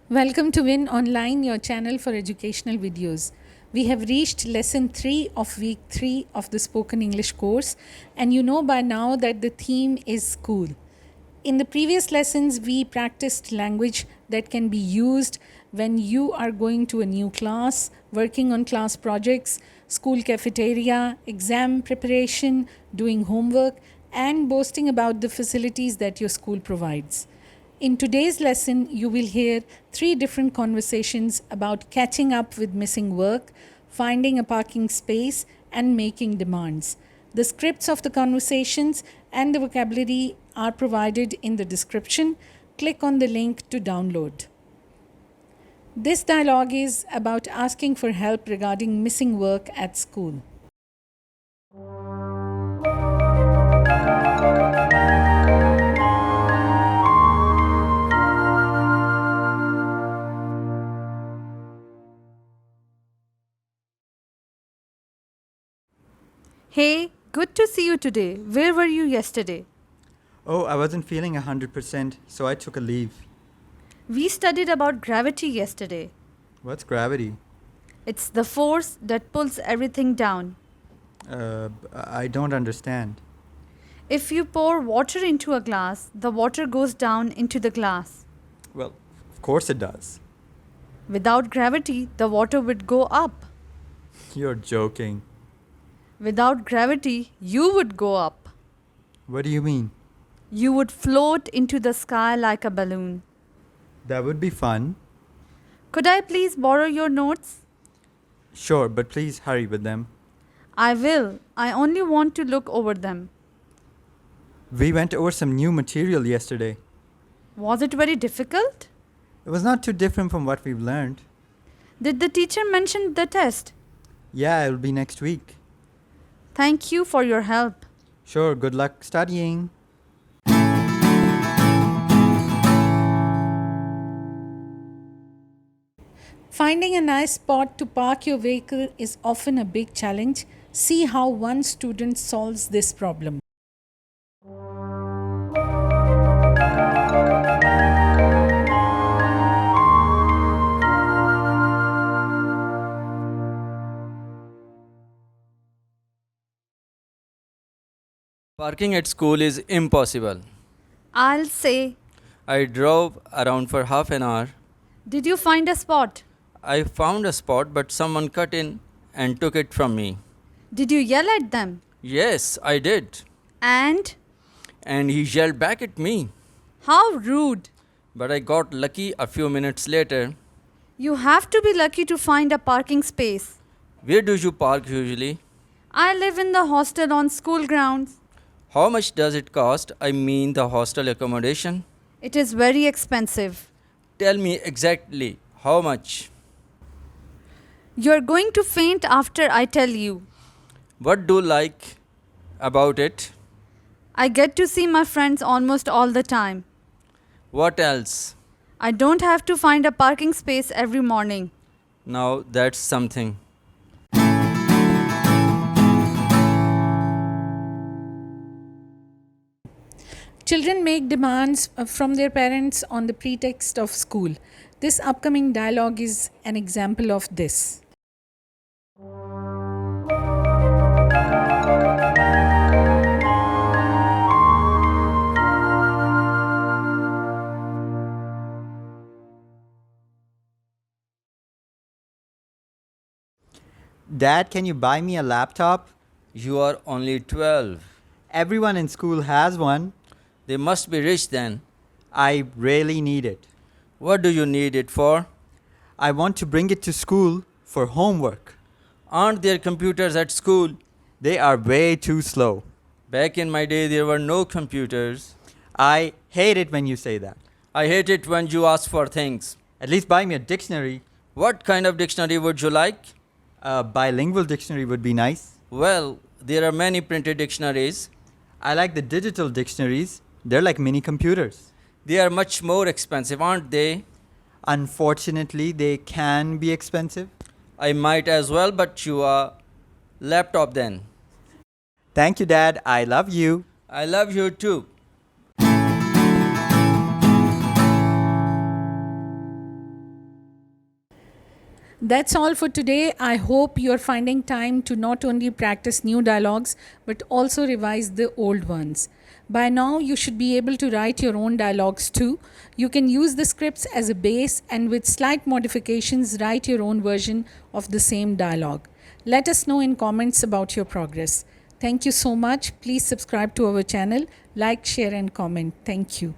Welcome to Win Online, your channel for educational videos. We have reached lesson 3 of week 3 of the spoken English course, and you know by now that the theme is school. In the previous lessons, we practiced language that can be used when you are going to a new class, working on class projects, school cafeteria, exam preparation, doing homework, and boasting about the facilities that your school provides. In today's lesson, you will hear 3 different conversations about catching up with missing work, finding a parking space, and making demands. The scripts of the conversations and the vocabulary are provided in the description. Click on the link to download. This dialogue is about asking for help regarding missing work at school. Hey, good to see you today. Where were you yesterday? Oh, I wasn't feeling 100%, so I took a leave. We studied about gravity yesterday. What's gravity? It's the force that pulls everything down. I don't understand. If you pour water into a glass, the water goes down into the glass. Well, of course it does. Without gravity, the water would go up. You're joking. Without gravity, you would go up. What do you mean? You would float into the sky like a balloon. That would be fun. Could I please borrow your notes? Sure, but please hurry with them. I will. I only want to look over them. We went over some new material yesterday. Was it very difficult? It was not too different from what we've learned. Did the teacher mention the test? Yeah, it'll be next week. Thank you for your help. Sure, good luck studying. Finding a nice spot to park your vehicle is often a big challenge. See how one student solves this problem. Parking at school is impossible. I'll say, I drove around for half an hour. did you find a spot? I found a spot, but someone cut in and took it from me. Did you yell at them? Yes, I did. And? And he yelled back at me. How rude. But I got lucky a few minutes later. You have to be lucky to find a parking space. Where do you park usually? I live in the hostel on school grounds. How much does it cost? I mean the hostel accommodation. It is very expensive. Tell me exactly how much. You're going to faint after I tell you. What do you like about it? I get to see my friends almost all the time. What else? I don't have to find a parking space every morning. Now that's something. Children make demands from their parents on the pretext of school. This upcoming dialogue is an example of this. Dad, can you buy me a laptop? You are only 12. Everyone in school has one. They must be rich then. I really need it. What do you need it for? I want to bring it to school for homework. Aren't there computers at school? They are way too slow. Back in my day, there were no computers. I hate it when you say that. I hate it when you ask for things. At least buy me a dictionary. What kind of dictionary would you like? A bilingual dictionary would be nice. Well, there are many printed dictionaries. I like the digital dictionaries. They're like mini computers. They are much more expensive, aren't they? Unfortunately, they can be expensive. I might as well, but you are laptop then. Thank you, Dad. I love you. I love you too. That's all for today. I hope you're finding time to not only practice new dialogues but also revise the old ones. By now, you should be able to write your own dialogues too. You can use the scripts as a base and, with slight modifications, write your own version of the same dialogue. Let us know in comments about your progress. Thank you so much. Please subscribe to our channel, like, share, and comment. Thank you.